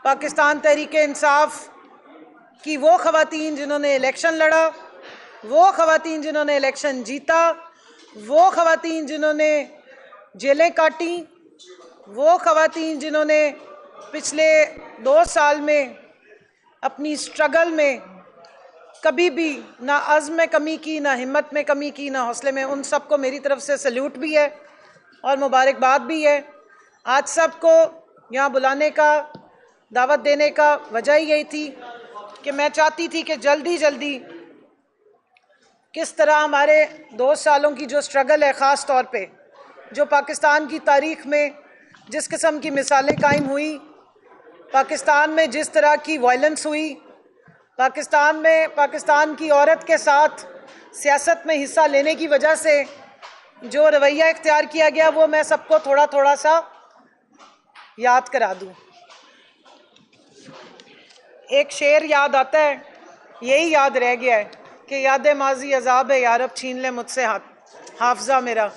پاکستان تحریک انصاف کی وہ خواتین جنہوں نے الیکشن لڑا، وہ خواتین جنہوں نے الیکشن جیتا، وہ خواتین جنہوں نے جیلیں کاٹیں، وہ خواتین جنہوں نے پچھلے 2 سال میں اپنی سٹرگل میں کبھی بھی نہ عزم میں کمی کی، نہ ہمت میں کمی کی، نہ حوصلے میں، ان سب کو میری طرف سے سلیوٹ بھی ہے اور مبارکباد بھی ہے۔ آج سب کو یہاں بلانے کا، دعوت دینے کا وجہ یہی تھی کہ میں چاہتی تھی کہ جلدی کس طرح ہمارے 2 سالوں کی جو سٹرگل ہے، خاص طور پہ جو پاکستان کی تاریخ میں جس قسم کی مثالیں قائم ہوئی، پاکستان میں جس طرح کی وائلنس ہوئی، پاکستان کی عورت کے ساتھ سیاست میں حصہ لینے کی وجہ سے جو رویہ اختیار کیا گیا، وہ میں سب کو تھوڑا سا یاد کرا دوں۔ ایک شعر یاد آتا ہے، یہی یاد رہ گیا ہے کہ یاد ماضی عذاب ہے یارب، چھین لے مجھ سے حافظہ میرا،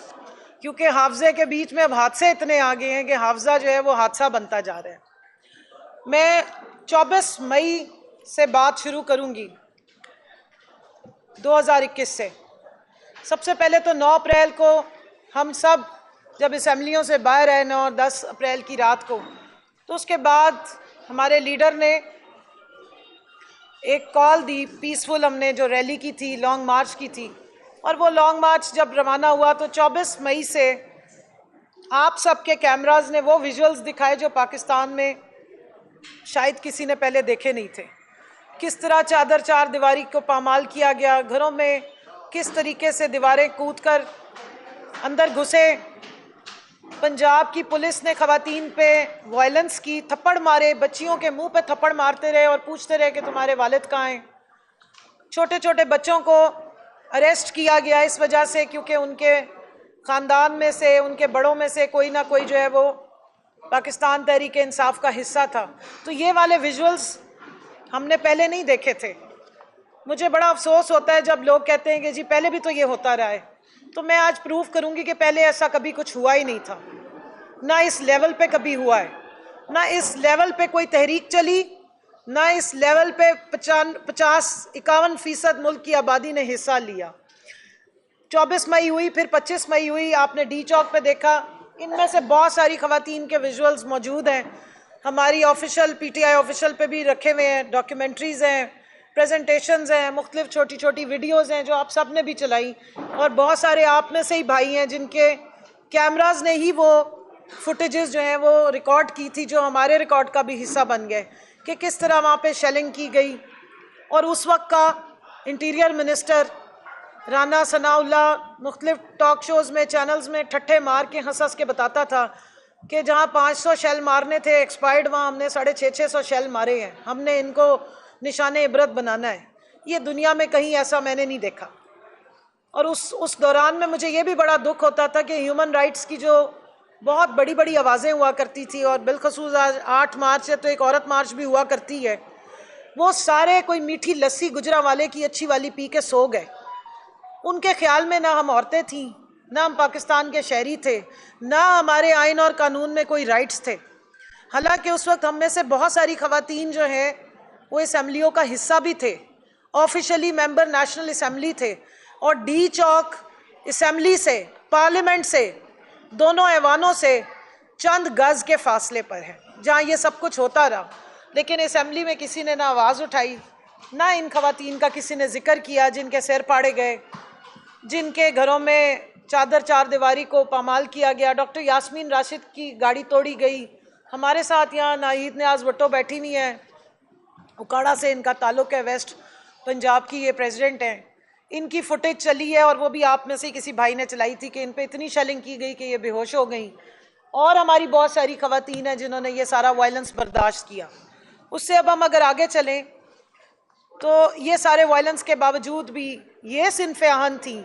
کیونکہ حافظے کے بیچ میں اب حادثے اتنے آ گئے ہیں کہ حافظہ جو ہے وہ حادثہ بنتا جا رہا ہے۔ میں 24 مئی سے بات شروع کروں گی 2021 سے۔ سب سے پہلے تو 9 اپریل کو ہم سب جب اسمبلیوں سے باہر آئے، 9-10 اپریل کی رات کو، تو اس کے بعد ہمارے لیڈر نے ایک کال دی، پیسفل ہم نے جو ریلی کی تھی، لانگ مارچ کی تھی، اور وہ لانگ مارچ جب روانہ ہوا تو 24 مئی سے آپ سب کے کیمراز نے وہ ویژولز دکھائے جو پاکستان میں شاید کسی نے پہلے دیکھے نہیں تھے۔ کس طرح چادر چار دیواری کو پامال کیا گیا، گھروں میں کس طریقے سے دیواریں کود کر اندر گھسے، پنجاب کی پولیس نے خواتین پہ وائلنس کی، تھپڑ مارے، بچیوں کے منہ پہ تھپڑ مارتے رہے اور پوچھتے رہے کہ تمہارے والد کہاں ہیں۔ چھوٹے چھوٹے بچوں کو اریسٹ کیا گیا اس وجہ سے کیونکہ ان کے خاندان میں سے، ان کے بڑوں میں سے کوئی نہ کوئی جو ہے وہ پاکستان تحریک انصاف کا حصہ تھا۔ تو یہ والے ویژولز ہم نے پہلے نہیں دیکھے تھے۔ مجھے بڑا افسوس ہوتا ہے جب لوگ کہتے ہیں کہ جی پہلے بھی تو یہ ہوتا رہا ہے، تو میں آج پروف کروں گی کہ پہلے ایسا کبھی کچھ ہوا ہی نہیں تھا، نہ اس لیول پہ کبھی ہوا ہے، نہ اس لیول پہ کوئی تحریک چلی، نہ اس لیول پہ 50-51% ملک کی آبادی نے حصہ لیا۔ 24 مئی ہوئی، پھر 25 مئی ہوئی، آپ نے ڈی چوک پہ دیکھا، ان میں سے بہت ساری خواتین کے ویژولز موجود ہیں، ہماری official P T I official پہ بھی رکھے ہوئے ہیں، ڈاکیومنٹریز ہیں، پریزنٹیشنز ہیں، مختلف چھوٹی چھوٹی ویڈیوز ہیں جو آپ سب نے بھی چلائی، اور بہت سارے آپ میں سے ہی بھائی ہیں جن کے کیمراز نے ہی وہ فوٹیجز جو ہیں وہ ریکارڈ کی تھی، جو ہمارے ریکارڈ کا بھی حصہ بن گئے کہ کس طرح وہاں پہ شیلنگ کی گئی۔ اور اس وقت کا انٹیریئر منسٹر رانا ثناء اللہ مختلف ٹاک شوز میں، چینلز میں ٹھٹھے مار کے ہنس ہنس کے بتاتا تھا کہ جہاں 500 شیل مارنے تھے ایکسپائرڈ، وہاں ہم نے 650 شیل مارے ہیں، ہم نے ان کو نشان عبرت بنانا ہے۔ یہ دنیا میں کہیں ایسا میں نے نہیں دیکھا۔ اور اس دوران میں مجھے یہ بھی بڑا دکھ ہوتا تھا کہ ہیومن رائٹس کی جو بہت بڑی بڑی آوازیں ہوا کرتی تھی، اور بالخصوص آج 8 مارچ ہے تو ایک عورت مارچ بھی ہوا کرتی ہے، وہ سارے کوئی میٹھی لسی گجرانوالے کی اچھی والی پی کے سو گئے۔ ان کے خیال میں نہ ہم عورتیں تھیں، نہ ہم پاکستان کے شہری تھے، نہ ہمارے آئین اور قانون میں کوئی رائٹس تھے۔ حالانکہ اس وقت ہم میں سے بہت ساری خواتین جو ہیں وہ اسمبلیوں کا حصہ بھی تھے، آفیشلی ممبر نیشنل اسمبلی تھے، اور ڈی چوک اسمبلی سے، پارلیمنٹ سے، دونوں ایوانوں سے چند گز کے فاصلے پر ہے جہاں یہ سب کچھ ہوتا رہا۔ لیکن اسمبلی میں کسی نے نہ آواز اٹھائی، نہ ان خواتین کا کسی نے ذکر کیا جن کے سر پاڑے گئے، جن کے گھروں میں چادر چار دیواری کو پامال کیا گیا۔ ڈاکٹر یاسمین راشد کی گاڑی توڑی گئی۔ ہمارے ساتھ یہاں ناہید نیاز بھٹو بیٹھی ہوئی ہیں، اکاڑا سے ان کا تعلق ہے، ویسٹ پنجاب کی یہ پریزیڈنٹ ہیں۔ ان کی فوٹیج چلی ہے اور وہ بھی آپ میں سے کسی بھائی نے چلائی تھی کہ ان پہ اتنی شیلنگ کی گئی کہ یہ بے ہوش ہو گئیں، اور ہماری بہت ساری خواتین ہیں جنہوں نے یہ سارا وائلنس برداشت کیا۔ اس سے اب ہم اگر آگے چلیں تو یہ سارے وائلنس کے باوجود بھی یہ صنف آہن تھیں،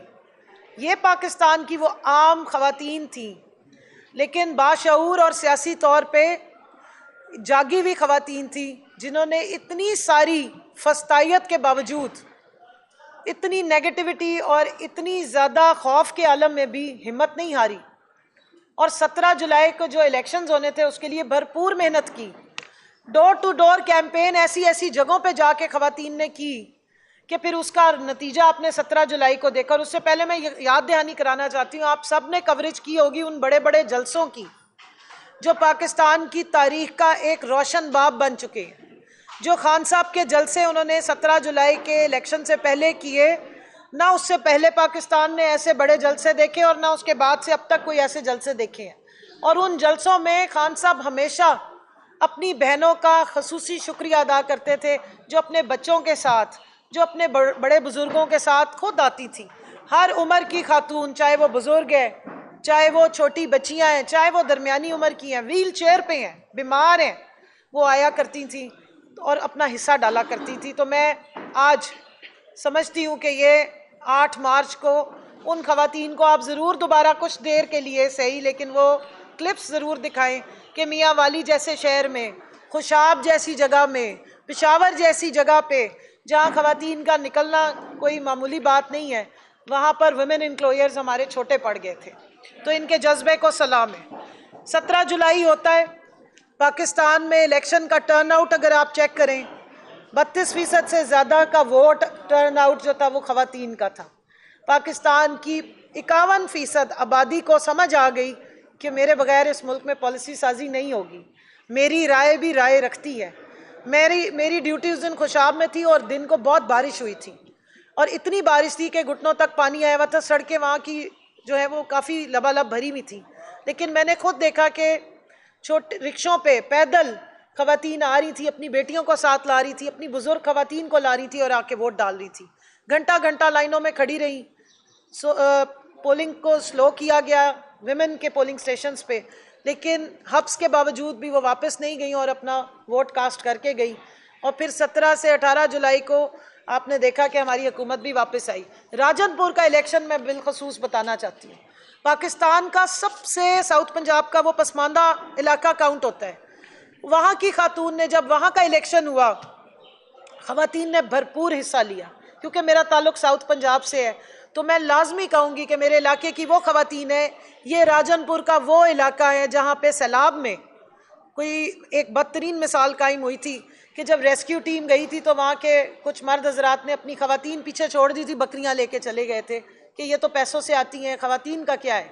یہ پاکستان کی وہ عام خواتین تھیں، لیکن باشعور اور سیاسی طور پہ جاگی ہوئی خواتین تھیں جنہوں نے اتنی ساری فسطائیت کے باوجود، اتنی نیگیٹیوٹی اور اتنی زیادہ خوف کے عالم میں بھی ہمت نہیں ہاری، اور 17 جولائی کو جو الیکشنز ہونے تھے اس کے لیے بھرپور محنت کی۔ ڈور ٹو ڈور کیمپین ایسی ایسی جگہوں پہ جا کے خواتین نے کی کہ پھر اس کا نتیجہ آپ نے 17 جولائی کو دیکھا. اور اس سے پہلے میں یاد دہانی کرانا چاہتی ہوں, آپ سب نے کوریج کی ہوگی ان بڑے بڑے جلسوں کی جو پاکستان کی تاریخ کا ایک روشن باب بن چکے ہیں. جو خان صاحب کے جلسے انہوں نے 17 جولائی کے الیکشن سے پہلے کیے, نہ اس سے پہلے پاکستان نے ایسے بڑے جلسے دیکھے اور نہ اس کے بعد سے اب تک کوئی ایسے جلسے دیکھے ہیں. اور ان جلسوں میں خان صاحب ہمیشہ اپنی بہنوں کا خصوصی شکریہ ادا کرتے تھے جو اپنے بچوں کے ساتھ, جو اپنے بڑے بزرگوں کے ساتھ خود آتی تھی. ہر عمر کی خاتون, چاہے وہ بزرگ ہے, چاہے وہ چھوٹی بچیاں ہیں, چاہے وہ درمیانی عمر کی ہیں, ویل چیئر پہ ہیں, بیمار ہیں, وہ آیا کرتی تھیں اور اپنا حصہ ڈالا کرتی تھی. تو میں آج سمجھتی ہوں کہ یہ 8 مارچ کو ان خواتین کو آپ ضرور دوبارہ کچھ دیر کے لیے صحیح لیکن وہ کلپس ضرور دکھائیں کہ میاں والی جیسے شہر میں, خوشاب جیسی جگہ میں, پشاور جیسی جگہ پہ جہاں خواتین کا نکلنا کوئی معمولی بات نہیں ہے, وہاں پر ویمن انکلوئرز ہمارے چھوٹے پڑ گئے تھے. تو ان کے جذبے کو سلام ہے. 17 جولائی ہوتا ہے پاکستان میں الیکشن کا ٹرن آؤٹ اگر آپ چیک کریں 32% سے زیادہ کا ووٹ ٹرن آؤٹ جو تھا وہ خواتین کا تھا. پاکستان کی 51% آبادی کو سمجھ آ گئی کہ میرے بغیر اس ملک میں پالیسی سازی نہیں ہوگی, میری رائے بھی رائے رکھتی ہے. میری ڈیوٹی اس دن خوشاب میں تھی اور دن کو بہت بارش ہوئی تھی اور اتنی بارش تھی کہ گھٹنوں تک پانی آیا ہوا تھا. سڑکیں وہاں کی جو ہے وہ کافی لبالب بھری ہوئی تھی, لیکن میں نے خود دیکھا کہ چھوٹے رکشوں پہ پیدل خواتین آ رہی تھی, اپنی بیٹیوں کو ساتھ لا رہی تھی, اپنی بزرگ خواتین کو لا رہی تھی اور آ کے ووٹ ڈال رہی تھی. گھنٹہ گھنٹہ لائنوں میں کھڑی رہی. پولنگ کو سلو کیا گیا ویمن کے پولنگ سٹیشنز پہ, لیکن حبس کے باوجود بھی وہ واپس نہیں گئیں اور اپنا ووٹ کاسٹ کر کے گئی. اور پھر 17 سے 18 جولائی کو آپ نے دیکھا کہ ہماری حکومت بھی واپس آئی. راجن پور کا الیکشن میں بالخصوص بتانا چاہتی ہوں, پاکستان کا سب سے ساؤتھ پنجاب کا وہ پسماندہ علاقہ کاؤنٹ ہوتا ہے. وہاں کی خاتون نے جب وہاں کا الیکشن ہوا, خواتین نے بھرپور حصہ لیا. کیونکہ میرا تعلق ساؤتھ پنجاب سے ہے تو میں لازمی کہوں گی کہ میرے علاقے کی وہ خواتین ہیں. یہ راجن پور کا وہ علاقہ ہے جہاں پہ سیلاب میں کوئی ایک بدترین مثال قائم ہوئی تھی کہ جب ریسکیو ٹیم گئی تھی تو وہاں کے کچھ مرد حضرات نے اپنی خواتین پیچھے چھوڑ دی تھی, بکریاں لے کے چلے گئے تھے کہ یہ تو پیسوں سے آتی ہیں, خواتین کا کیا ہے.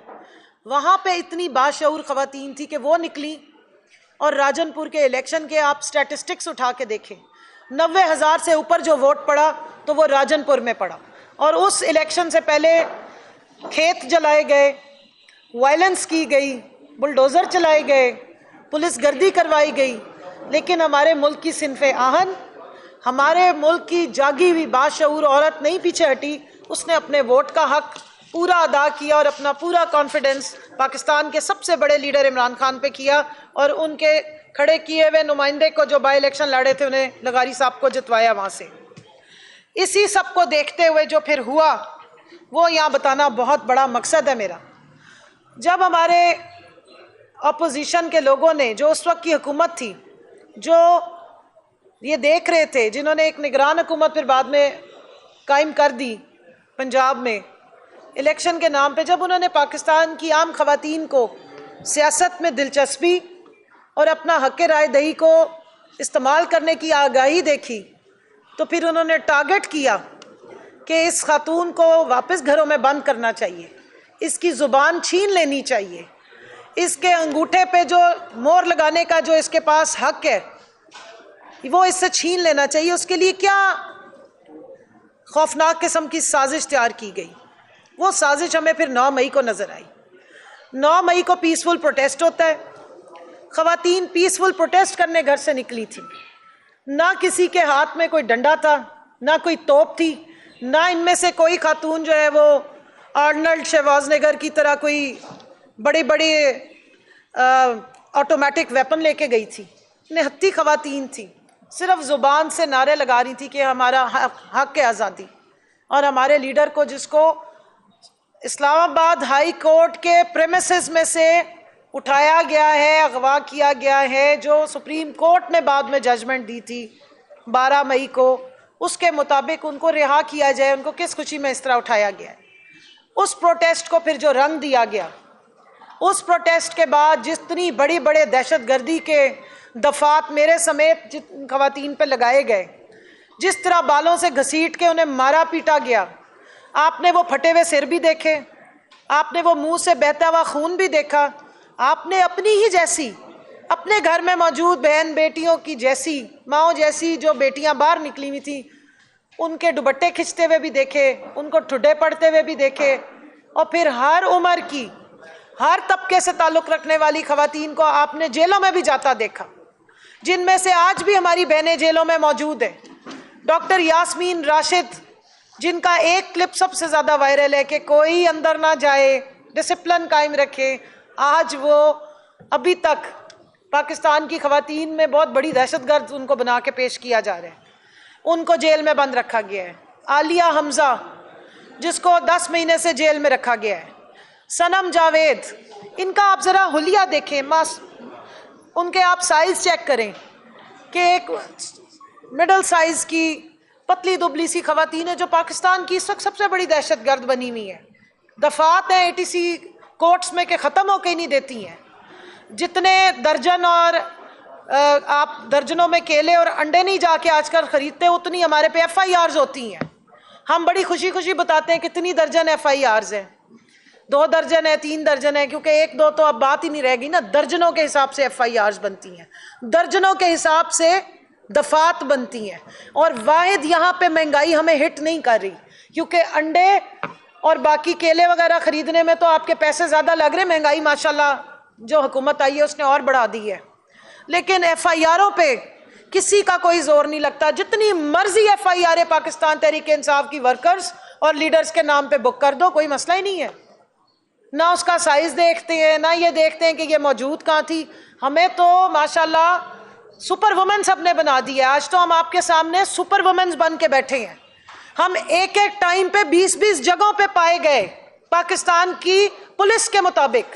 وہاں پہ اتنی باشعور خواتین تھی کہ وہ نکلی. اور راجن پور کے الیکشن کے آپ سٹیٹسٹکس اٹھا کے دیکھیں, 90,000 سے اوپر جو ووٹ پڑا تو وہ راجن پور میں پڑا. اور اس الیکشن سے پہلے کھیت جلائے گئے, وائلنس کی گئی, بلڈوزر چلائے گئے, پولیس گردی کروائی گئی, لیکن ہمارے ملک کی صنف آہن, ہمارے ملک کی جاگی ہوئی باشعور عورت نہیں پیچھے ہٹی. اس نے اپنے ووٹ کا حق پورا ادا کیا اور اپنا پورا کانفیڈنس پاکستان کے سب سے بڑے لیڈر عمران خان پہ کیا اور ان کے کھڑے کیے ہوئے نمائندے کو جو بائی الیکشن لڑے تھے انہیں لغاری صاحب کو جتوایا وہاں سے. اسی سب کو دیکھتے ہوئے جو پھر ہوا وہ یہاں بتانا بہت بڑا مقصد ہے میرا. جب ہمارے اپوزیشن کے لوگوں نے, جو اس وقت کی حکومت تھی, جو یہ دیکھ رہے تھے, جنہوں نے ایک نگران حکومت پھر بعد میں قائم کر دی پنجاب میں الیکشن کے نام پہ, جب انہوں نے پاکستان کی عام خواتین کو سیاست میں دلچسپی اور اپنا حق رائے دہی کو استعمال کرنے کی آگاہی دیکھی تو پھر انہوں نے ٹارگٹ کیا کہ اس خاتون کو واپس گھروں میں بند کرنا چاہیے, اس کی زبان چھین لینی چاہیے, اس کے انگوٹھے پہ جو مور لگانے کا جو اس کے پاس حق ہے وہ اس سے چھین لینا چاہیے. اس کے لیے کیا خوفناک قسم کی سازش تیار کی گئی. وہ سازش ہمیں پھر 9 مئی کو نظر آئی. 9 مئی کو پیسفل پروٹیسٹ ہوتا ہے, خواتین پیسفل پروٹیسٹ کرنے گھر سے نکلی تھی. نہ کسی کے ہاتھ میں کوئی ڈنڈا تھا, نہ کوئی توپ تھی, نہ ان میں سے کوئی خاتون جو ہے وہ آرنلڈ شوازنگر کی طرح کوئی بڑے بڑے آٹومیٹک ویپن لے کے گئی تھی. نہتی خواتین تھی, صرف زبان سے نعرے لگا رہی تھی کہ ہمارا حق ہے آزادی. اور ہمارے لیڈر کو, جس کو اسلام آباد ہائی کورٹ کے پریمیسز میں سے اٹھایا گیا ہے, اغوا کیا گیا ہے, جو سپریم کورٹ نے بعد میں ججمنٹ دی تھی 12 مئی کو, اس کے مطابق ان کو رہا کیا جائے. ان کو کس خوشی میں اس طرح اٹھایا گیا ہے. اس پروٹیسٹ کو پھر جو رنگ دیا گیا, اس پروٹیسٹ کے بعد جتنی بڑی بڑے دہشت گردی کے دفعات میرے سمیت جن خواتین پہ لگائے گئے، جس طرح بالوں سے گھسیٹ کے انہیں مارا پیٹا گیا، آپ نے وہ پھٹے ہوئے سر بھی دیکھے، آپ نے وہ منہ سے بہتا ہوا خون بھی دیکھا، آپ نے اپنی ہی جیسی، اپنے گھر میں موجود بہن بیٹیوں کی جیسی، ماؤں جیسی جو بیٹیاں باہر نکلی ہوئی تھیں، ان کے دوپٹے کھنچتے ہوئے بھی دیکھے، ان کو ٹھڈے پڑتے ہوئے بھی دیکھے، اور پھر ہر عمر کی، ہر طبقے سے تعلق رکھنے والی خواتین کو آپ نے جیلوں میں بھی جاتا دیکھا، جن میں سے آج بھی ہماری بہنیں جیلوں میں موجود ہیں۔ ڈاکٹر یاسمین راشد، جن کا ایک کلپ سب سے زیادہ وائرل ہے کہ کوئی اندر نہ جائے، ڈسپلن قائم رکھے، آج وہ ابھی تک پاکستان کی خواتین میں بہت بڑی دہشت گرد ان کو بنا کے پیش کیا جا رہا ہے، ان کو جیل میں بند رکھا گیا ہے۔ عالیہ حمزہ، جس کو 10 مہینے سے جیل میں رکھا گیا ہے۔ صنم جاوید، ان کا آپ ذرا حلیہ دیکھیں، ان کے آپ سائز چیک کریں کہ ایک مڈل سائز کی پتلی دبلی سی خواتین ہے جو پاکستان کی اس وقت سب سے بڑی دہشت گرد بنی ہوئی ہے۔ دفعات ہیں ATC کورٹس میں کہ ختم ہو کے نہیں دیتی ہیں، جتنے درجن اور آپ درجنوں میں کیلے اور انڈے نہیں جا کے آج کل خریدتے، اتنی ہمارے پہ FIRs ہوتی ہیں۔ ہم بڑی خوشی خوشی بتاتے ہیں کتنی درجن FIRs ہیں، 2 درجن ہے، 3 درجن ہے، کیونکہ 1-2 تو اب بات ہی نہیں رہ گئی نا، درجنوں کے حساب سے FIRs بنتی ہیں، درجنوں کے حساب سے دفعات بنتی ہیں۔ اور واحد یہاں پہ مہنگائی ہمیں ہٹ نہیں کر رہی، کیونکہ انڈے اور باقی کیلے وغیرہ خریدنے میں تو آپ کے پیسے زیادہ لگ رہے ہیں، مہنگائی ماشاءاللہ جو حکومت آئی ہے اس نے اور بڑھا دی ہے، لیکن FIRوں پہ کسی کا کوئی زور نہیں لگتا۔ جتنی مرضی FIR پاکستان تحریک انصاف کی ورکرز اور لیڈرز کے نام پہ بک کر دو، کوئی مسئلہ ہی نہیں ہے، نہ اس کا سائز دیکھتے ہیں، نہ یہ دیکھتے ہیں کہ یہ موجود کہاں تھی۔ ہمیں تو ماشاءاللہ سپر وومن سب نے بنا دی ہے، آج تو ہم آپ کے سامنے سپر وومنز بن کے بیٹھے ہیں۔ ہم ایک ایک ٹائم پہ 20 جگہوں پہ پائے گئے، پاکستان کی پولیس کے مطابق،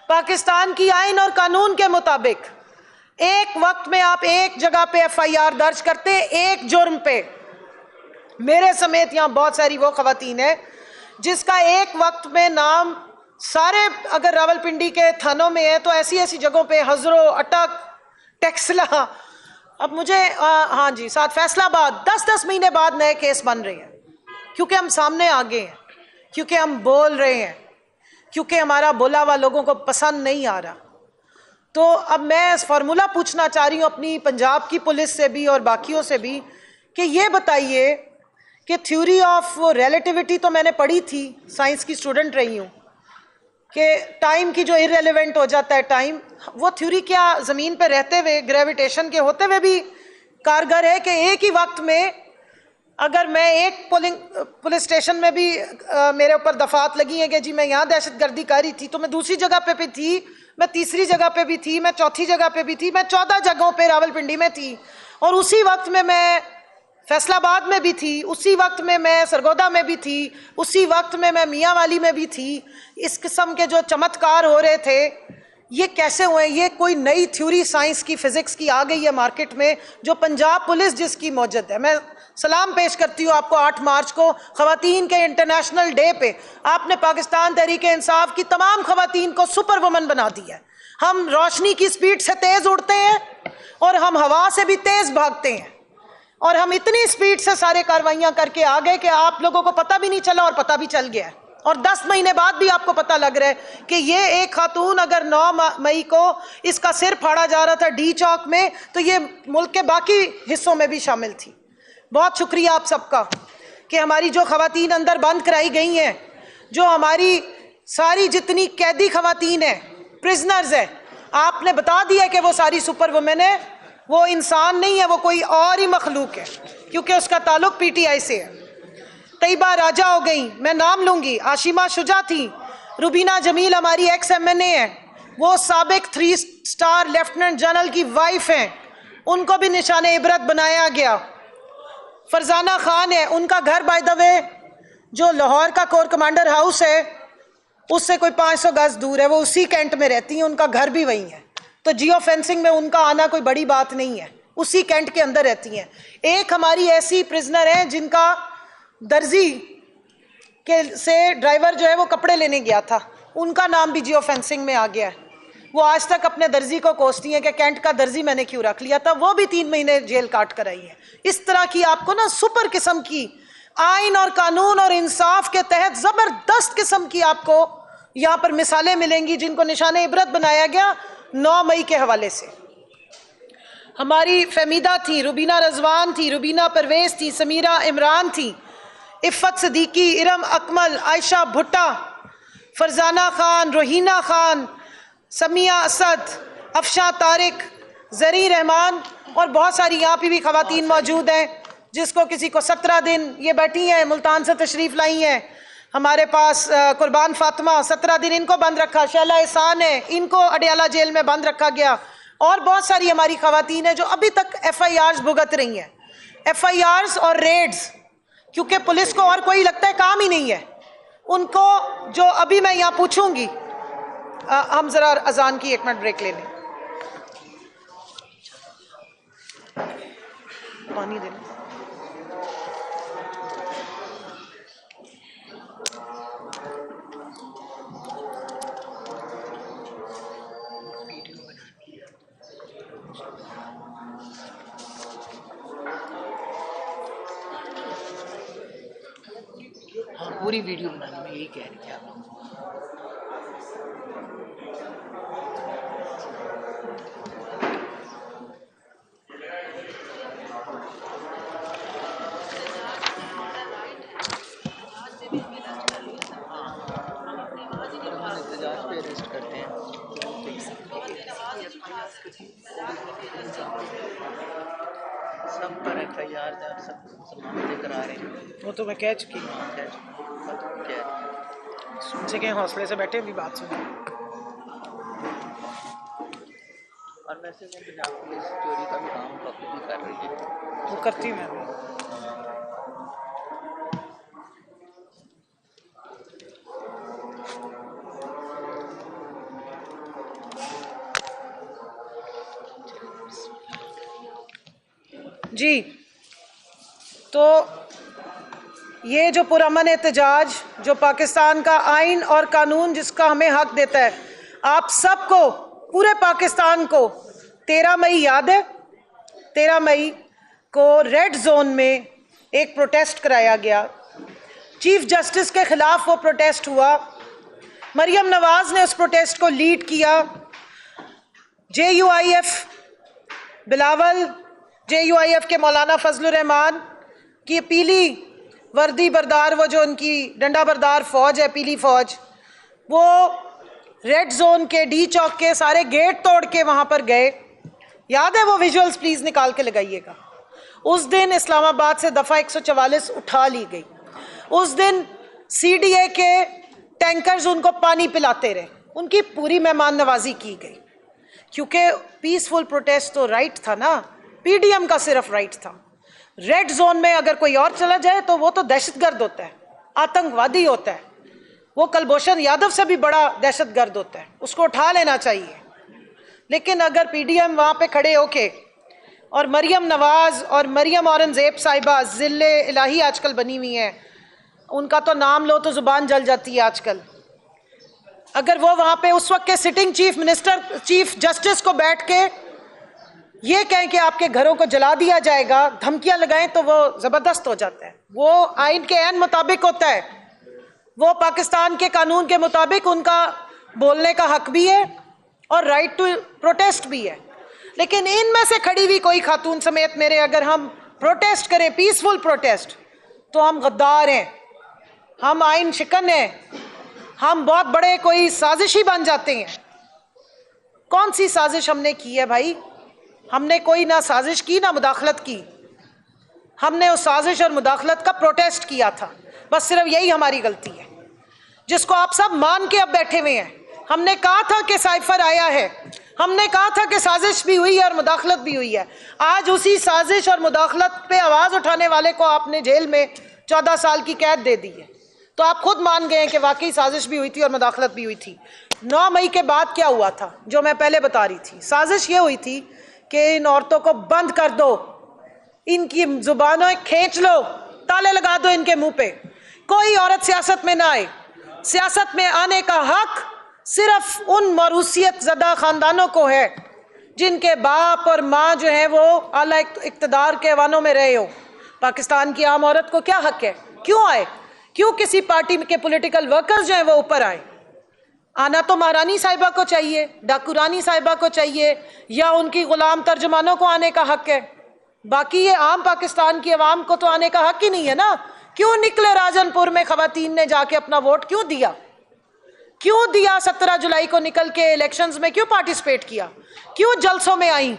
پاکستان کی آئین اور قانون کے مطابق۔ ایک وقت میں آپ ایک جگہ پہ FIR درج کرتے ایک جرم پہ۔ میرے سمیت یہاں بہت ساری وہ خواتین ہیں جس کا ایک وقت میں نام سارے اگر راولپنڈی کے تھانوں میں ہے تو ایسی ایسی جگہوں پہ ہزرو، اٹک، ٹیکسلا، اب مجھے ہاں جی ساتھ فیصلہ آباد، 10 مہینے بعد نئے کیس بن رہے ہیں، کیونکہ ہم سامنے آگے ہیں، کیونکہ ہم بول رہے ہیں، کیونکہ ہمارا بولا ہوا لوگوں کو پسند نہیں آ رہا۔ تو اب میں فارمولہ پوچھنا چاہ رہی ہوں اپنی پنجاب کی پولیس سے بھی اور باقیوں سے بھی کہ یہ بتائیے کہ تھیوری آف ریلیٹیوٹی تو میں نے پڑھی تھی، سائنس کی اسٹوڈنٹ رہی ہوں، کہ ٹائم کی جو ارریلیونٹ ہو جاتا ہے ٹائم، وہ تھیوری کیا زمین پہ رہتے ہوئے گریویٹیشن کے ہوتے ہوئے بھی کارگر ہے کہ ایک ہی وقت میں اگر میں ایک پولیس اسٹیشن میں بھی میرے اوپر دفعات لگی ہیں کہ جی میں یہاں دہشت گردی کر رہی تھی تو میں دوسری جگہ پہ بھی تھی، میں تیسری جگہ پہ بھی تھی، میں چوتھی جگہ پہ بھی تھی، میں 14 جگہوں پہ راولپنڈی میں تھی، اور اسی وقت میں فیصل آباد میں بھی تھی، اسی وقت میں سرگودا میں بھی تھی، اسی وقت میں میاں والی میں بھی تھی۔ اس قسم کے جو چمتکار ہو رہے تھے یہ کیسے ہوئے؟ یہ کوئی نئی تھیوری سائنس کی، فزکس کی آ گئی ہے مارکیٹ میں، جو پنجاب پولیس جس کی موجد ہے۔ میں سلام پیش کرتی ہوں آپ کو 8 مارچ کو خواتین کے انٹرنیشنل ڈے پہ آپ نے پاکستان تحریک انصاف کی تمام خواتین کو سپر وومن بنا دیا ہے۔ ہم روشنی کی سپیڈ سے تیز اڑتے ہیں اور ہم ہوا سے بھی تیز بھاگتے ہیں، اور ہم اتنی سپیڈ سے سارے کاروائیاں کر کے آ گئے کہ آپ لوگوں کو پتہ بھی نہیں چلا اور پتہ بھی چل گیا ہے، اور 10 مہینے بعد بھی آپ کو پتہ لگ رہا ہے کہ یہ ایک خاتون اگر 9 مئی کو اس کا سر پھاڑا جا رہا تھا ڈی چوک میں تو یہ ملک کے باقی حصوں میں بھی شامل تھی۔ بہت شکریہ آپ سب کا کہ ہماری جو خواتین اندر بند کرائی گئی ہیں، جو ہماری ساری جتنی قیدی خواتین ہیں، پرزنرز ہیں، آپ نے بتا دیا کہ وہ ساری سپر وومن ہے، وہ انسان نہیں ہے، وہ کوئی اور ہی مخلوق ہے، کیونکہ اس کا تعلق PTI سے ہے۔ طیبہ راجہ ہو گئی، میں نام لوں گی، عاشمہ شجاع تھی، روبینہ جمیل ہماری ایکس MNA ہے، وہ سابق 3 اسٹار لیفٹیننٹ جنرل کی وائف ہیں، ان کو بھی نشان عبرت بنایا گیا۔ فرزانہ خان ہے، ان کا گھر بائی دا وے جو لاہور کا کور کمانڈر ہاؤس ہے اس سے کوئی 500 گز دور ہے، وہ اسی کینٹ میں رہتی ہیں، ان کا گھر بھی وہیں ہے، تو جیو فینسنگ میں ان کا آنا کوئی بڑی بات نہیں ہے، اسی کینٹ کے اندر رہتی ہیں۔ ایک ہماری ایسی پرزنر ہیں جن کا درزی سے ڈرائیور جو ہے وہ کپڑے لینے گیا تھا، ان کا نام بھی جیو فینسنگ میں آ گیا ہے۔ وہ آج تک اپنے درزی کو کوستی ہیں کہ کینٹ کا درزی میں نے کیوں رکھ لیا تھا، وہ بھی 3 مہینے جیل کاٹ کر آئی ہے۔ اس طرح کی آپ کو نا سپر قسم کی آئین اور قانون اور انصاف کے تحت زبردست قسم کی آپ کو یہاں پر مثالیں ملیں گی جن کو نشان عبرت بنایا گیا 9 مئی کے حوالے سے۔ ہماری فہمیدہ تھی، روبینہ رضوان تھی، روبینہ پرویز تھی، سمیرہ عمران تھی، عفت صدیقی، ارم اکمل، عائشہ بھٹا، فرزانہ خان، روحینہ خان، سمیہ اسد، افشاں طارق، زری رحمان، اور بہت ساری یہاں پہ بھی خواتین موجود ہیں جس کو کسی کو 17 دن، یہ بیٹھی ہیں ملتان سے تشریف لائی ہیں ہمارے پاس، قربان فاطمہ 17 دن ان کو بند رکھا، شیلہ احسان ہے ان کو اڈیالہ جیل میں بند رکھا گیا، اور بہت ساری ہماری خواتین ہیں جو ابھی تک FIRs بھگت رہی ہیں، FIRs اور ریڈز، کیونکہ پولیس کو اور کوئی لگتا ہے کام ہی نہیں ہے ان کو، جو ابھی میں یہاں پوچھوں گی۔ ہم ذرا اذان کی 1 منٹ بریک لے لیں، پانی دے لیں۔ ہاں پوری ویڈیو بنانے میں یہی کہہ رہی تھی آپ لوگوں کو۔ احتجاج پہ ارسٹ کرتے ہیں سب پر FIR سب ضمانتیں کرا رہے ہیں، وہ تو میں کہہ چکی ہوں، سن سے کہیں حوصلے سے بیٹھے بھی بات سنیں۔ اور ویسے وہ پنجاب پولیس چوری کا بھی کام بھی کر رہی ہے، وہ کرتی میں بھی۔ جی تو یہ جو پرامن احتجاج جو پاکستان کا آئین اور قانون جس کا ہمیں حق دیتا ہے، آپ سب کو پورے پاکستان کو 13 مئی یاد ہے؟ 13 مئی کو ریڈ زون میں ایک پروٹیسٹ کرایا گیا، چیف جسٹس کے خلاف وہ پروٹیسٹ ہوا، مریم نواز نے اس پروٹیسٹ کو لیڈ کیا، JUIF بلاول، JUIF کے مولانا فضل الرحمان کی پیلی وردی بردار، وہ جو ان کی ڈنڈا بردار فوج ہے پیلی فوج، وہ ریڈ زون کے ڈی چوک کے سارے گیٹ توڑ کے وہاں پر گئے، یاد ہے وہ ویژولز پلیز نکال کے لگائیے گا۔ اس دن اسلام آباد سے دفعہ 144 اٹھا لی گئی، اس دن CDA کے ٹینکرز ان کو پانی پلاتے رہے، ان کی پوری مہمان نوازی کی گئی، کیونکہ پیسفل پروٹیسٹ تو رائٹ تھا نا، PDM کا صرف رائٹ تھا۔ ریڈ زون میں اگر کوئی اور چلا جائے تو وہ تو دہشت گرد ہوتا ہے، آتنکوادی ہوتا ہے، وہ کلبھوشن یادو سے بھی بڑا دہشت گرد ہوتا ہے، اس کو اٹھا لینا چاہیے۔ لیکن اگر PDM وہاں پہ کھڑے ہو کے، اور مریم نواز اور مریم اورنگزیب صاحبہ ذل الہی آج کل بنی ہوئی ہیں، ان کا تو نام لو تو زبان جل جاتی ہے آج کل، اگر وہ وہاں پہ اس وقت کے سٹنگ چیف جسٹس کو بیٹھ کے یہ کہیں کہ آپ کے گھروں کو جلا دیا جائے گا، دھمکیاں لگائیں، تو وہ زبردست ہو جاتا ہے، وہ آئین کے عین مطابق ہوتا ہے، وہ پاکستان کے قانون کے مطابق ان کا بولنے کا حق بھی ہے اور رائٹ ٹو پروٹیسٹ بھی ہے۔ لیکن ان میں سے کھڑی ہوئی کوئی خاتون سمیت میرے اگر ہم پروٹیسٹ کریں، پیسفل پروٹیسٹ، تو ہم غدار ہیں، ہم آئین شکن ہیں، ہم بہت بڑے کوئی سازشی بن جاتے ہیں۔ کون سی سازش ہم نے کی ہے بھائی؟ ہم نے کوئی نہ سازش کی نہ مداخلت کی، ہم نے اس سازش اور مداخلت کا پروٹیسٹ کیا تھا، بس صرف یہی ہماری غلطی ہے، جس کو آپ سب مان کے اب بیٹھے ہوئے ہیں۔ ہم نے کہا تھا کہ سائفر آیا ہے، ہم نے کہا تھا کہ سازش بھی ہوئی ہے اور مداخلت بھی ہوئی ہے، آج اسی سازش اور مداخلت پہ آواز اٹھانے والے کو آپ نے جیل میں 14 سال کی قید دے دی ہے، تو آپ خود مان گئے ہیں کہ واقعی سازش بھی ہوئی تھی اور مداخلت بھی ہوئی تھی۔ 9 مئی کے بعد کیا ہوا تھا جو میں پہلے بتا رہی تھی؟ سازش یہ ہوئی تھی کہ ان عورتوں کو بند کر دو، ان کی زبانیں کھینچ لو، تالے لگا دو ان کے منہ پہ، کوئی عورت سیاست میں نہ آئے، سیاست میں آنے کا حق صرف ان موروثیت زدہ خاندانوں کو ہے جن کے باپ اور ماں جو ہیں وہ اعلیٰ اقتدار کے ایوانوں میں رہے ہو۔ پاکستان کی عام عورت کو کیا حق ہے؟ کیوں آئے؟ کیوں کسی پارٹی کے پولیٹیکل ورکرز جو ہیں وہ اوپر آئے؟ آنا تو مہارانی صاحبہ کو چاہیے، ڈاکو رانی صاحبہ کو چاہیے، یا ان کی غلام ترجمانوں کو آنے کا حق ہے۔ باقی یہ عام پاکستان کی عوام کو تو آنے کا حق ہی نہیں ہے نا۔ کیوں نکلے راجن پور میں خواتین نے جا کے اپنا ووٹ کیوں دیا؟ کیوں دیا 17 جولائی کو نکل کے الیکشنز میں کیوں پارٹیسپیٹ کیا؟ کیوں جلسوں میں آئیں؟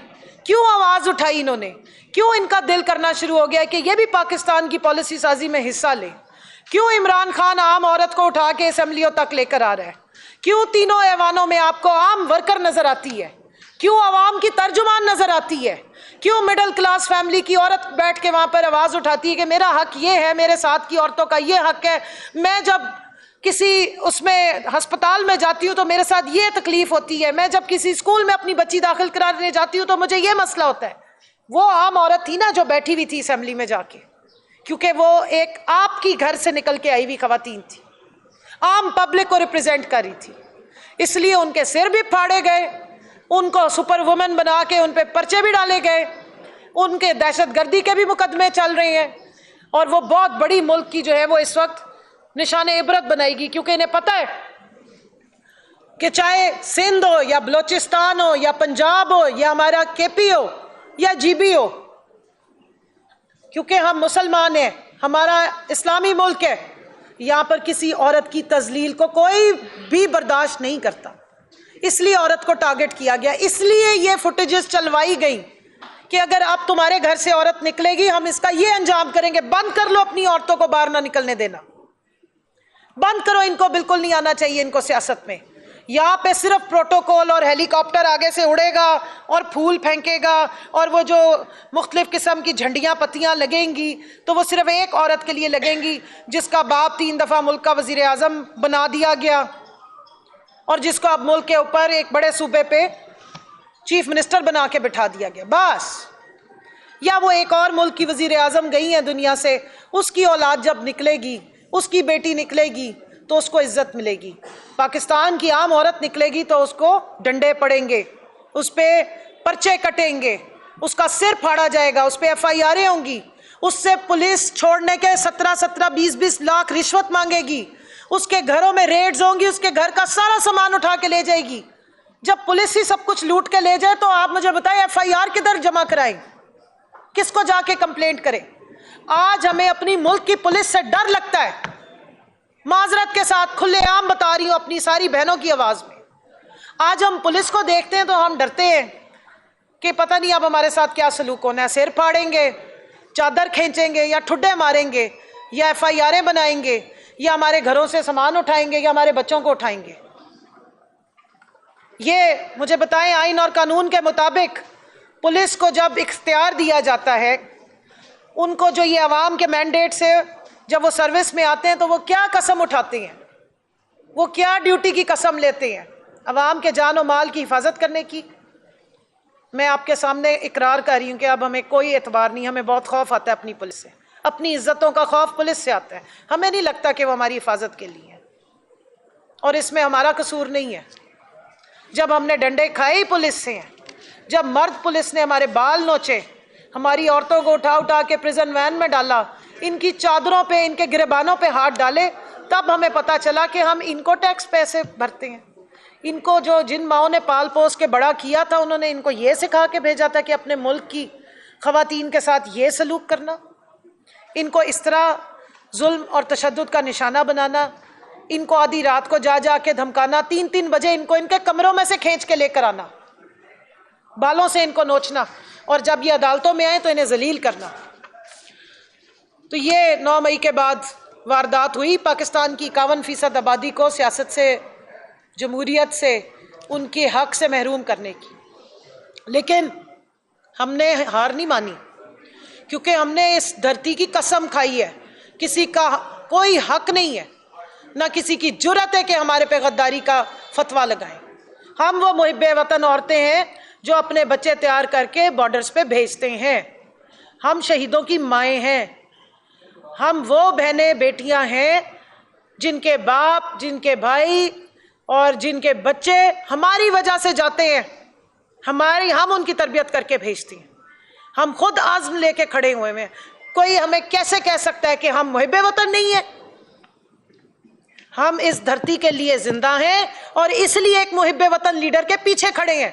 کیوں آواز اٹھائی انہوں نے؟ کیوں ان کا دل کرنا شروع ہو گیا کہ یہ بھی پاکستان کی پالیسی سازی میں حصہ لے؟ کیوں عمران خان عام عورت کو اٹھا کے اسمبلیوں تک لے کر آ رہا ہے؟ کیوں تینوں ایوانوں میں آپ کو عام ورکر نظر آتی ہے؟ کیوں عوام کی ترجمان نظر آتی ہے؟ کیوں مڈل کلاس فیملی کی عورت بیٹھ کے وہاں پر آواز اٹھاتی ہے کہ میرا حق یہ ہے، میرے ساتھ کی عورتوں کا یہ حق ہے، میں جب کسی اس میں ہسپتال میں جاتی ہوں تو میرے ساتھ یہ تکلیف ہوتی ہے، میں جب کسی اسکول میں اپنی بچی داخل کرانے جاتی ہوں تو مجھے یہ مسئلہ ہوتا ہے۔ وہ عام عورت تھی نا جو بیٹھی ہوئی تھی اسمبلی میں جا کے، کیونکہ وہ ایک آپ کی گھر سے نکل کے آئی ہوئی خواتین تھی، عام پبلک کو ریپرزینٹ کر رہی تھی، اس لیے ان کے سر بھی پھاڑے گئے، ان کو سپر وومن بنا کے ان پہ پرچے بھی ڈالے گئے، ان کے دہشت گردی کے بھی مقدمے چل رہے ہیں، اور وہ بہت بڑی ملک کی جو ہے وہ اس وقت نشان عبرت بنائے گی، کیونکہ انہیں پتہ ہے کہ چاہے سندھ ہو یا بلوچستان ہو یا پنجاب ہو یا ہمارا کے پی ہو یا جی بی ہو، کیونکہ ہم مسلمان ہیں، ہمارا اسلامی ملک ہے، یہاں پر کسی عورت کی تذلیل کو کوئی بھی برداشت نہیں کرتا، اس لیے عورت کو ٹارگٹ کیا گیا، اس لیے یہ فوٹیجز چلوائی گئی کہ اگر اب تمہارے گھر سے عورت نکلے گی ہم اس کا یہ انجام کریں گے، بند کر لو اپنی عورتوں کو باہر نہ نکلنے دینا، بند کرو، ان کو بالکل نہیں آنا چاہیے ان کو سیاست میں، یہاں پہ صرف پروٹوکول اور ہیلی کاپٹر آگے سے اڑے گا اور پھول پھینکے گا، اور وہ جو مختلف قسم کی جھنڈیاں پتیاں لگیں گی تو وہ صرف ایک عورت کے لیے لگیں گی جس کا باپ 3 دفعہ ملک کا وزیر اعظم بنا دیا گیا، اور جس کو اب ملک کے اوپر ایک بڑے صوبے پہ چیف منسٹر بنا کے بٹھا دیا گیا بس۔ یا وہ ایک اور ملک کی وزیر اعظم گئی ہیں دنیا سے، اس کی اولاد جب نکلے گی، اس کی بیٹی نکلے گی تو اس کو عزت ملے گی، پاکستان کی عام عورت نکلے گی تو اس کو ڈنڈے پڑیں گے، اس پہ پرچے کٹیں گے، اس کا سر پھاڑا جائے گا، اس پہ FIRیں ہوں گی، اس سے پولیس چھوڑنے کے 17 20 لاکھ رشوت مانگے گی، اس کے گھروں میں ریڈز ہوں گی، اس کے گھر کا سارا سامان اٹھا کے لے جائے گی۔ جب پولیس ہی سب کچھ لوٹ کے لے جائے تو آپ مجھے بتائیں FIR کدھر جمع کرائیں، کس کو جا کے کمپلینٹ کریں؟ آج ہمیں اپنی ملک کی پولیس سے ڈر لگتا ہے، معذرت کے ساتھ کھلے عام بتا رہی ہوں اپنی ساری بہنوں کی آواز میں، آج ہم پولیس کو دیکھتے ہیں تو ہم ڈرتے ہیں کہ پتہ نہیں اب ہمارے ساتھ کیا سلوک ہونا ہے، سر پھاڑیں گے، چادر کھینچیں گے، یا ٹھڈے ماریں گے، یا FIRیں بنائیں گے، یا ہمارے گھروں سے سامان اٹھائیں گے، یا ہمارے بچوں کو اٹھائیں گے۔ یہ مجھے بتائیں آئین اور قانون کے مطابق پولیس کو جب اختیار دیا جاتا ہے، ان کو جو یہ عوام کے مینڈیٹ سے جب وہ سروس میں آتے ہیں تو وہ کیا قسم اٹھاتے ہیں، وہ کیا ڈیوٹی کی قسم لیتے ہیں؟ عوام کے جان و مال کی حفاظت کرنے کی۔ میں آپ کے سامنے اقرار کر رہی ہوں کہ اب ہمیں کوئی اعتبار نہیں، ہمیں بہت خوف آتا ہے اپنی پولیس سے، اپنی عزتوں کا خوف پولیس سے آتا ہے، ہمیں نہیں لگتا کہ وہ ہماری حفاظت کے لیے ہے، اور اس میں ہمارا قصور نہیں ہے۔ جب ہم نے ڈنڈے کھائے ہی پولیس سے ہیں، جب مرد پولیس نے ہمارے بال نوچے، ہماری عورتوں کو اٹھا اٹھا کے پریزن وین میں ڈالا، ان کی چادروں پہ، ان کے گریبانوں پہ ہاتھ ڈالے، تب ہمیں پتا چلا کہ ہم ان کو ٹیکس پیسے بھرتے ہیں، ان کو جو جن ماؤں نے پال پوس کے بڑا کیا تھا انہوں نے ان کو یہ سکھا کے بھیجا تھا کہ اپنے ملک کی خواتین کے ساتھ یہ سلوک کرنا، ان کو اس طرح ظلم اور تشدد کا نشانہ بنانا، ان کو آدھی رات کو جا جا کے دھمکانا، 3 بجے ان کو ان کے کمروں میں سے کھینچ کے لے کر آنا، بالوں سے ان کو نوچنا، اور جب یہ عدالتوں میں آئے تو انہیں ذلیل کرنا۔ تو یہ 9 مئی کے بعد واردات ہوئی، پاکستان کی 51% آبادی کو سیاست سے، جمہوریت سے، ان کے حق سے محروم کرنے کی، لیکن ہم نے ہار نہیں مانی، کیونکہ ہم نے اس دھرتی کی قسم کھائی ہے، کسی کا کوئی حق نہیں ہے، نہ کسی کی جرأت ہے کہ ہمارے پہ غداری کا فتویٰ لگائیں۔ ہم وہ محب وطن عورتیں ہیں جو اپنے بچے تیار کر کے بارڈرز پہ بھیجتے ہیں، ہم شہیدوں کی مائیں ہیں، ہم وہ بہنیں بیٹیاں ہیں جن کے باپ، جن کے بھائی اور جن کے بچے ہماری وجہ سے جاتے ہیں، ہم ان کی تربیت کر کے بھیجتے ہیں، ہم خود عزم لے کے کھڑے ہوئے ہیں. کوئی ہمیں کیسے کہہ سکتا ہے کہ ہم محب وطن نہیں ہیں؟ ہم اس دھرتی کے لیے زندہ ہیں اور اس لیے ایک محب وطن لیڈر کے پیچھے کھڑے ہیں.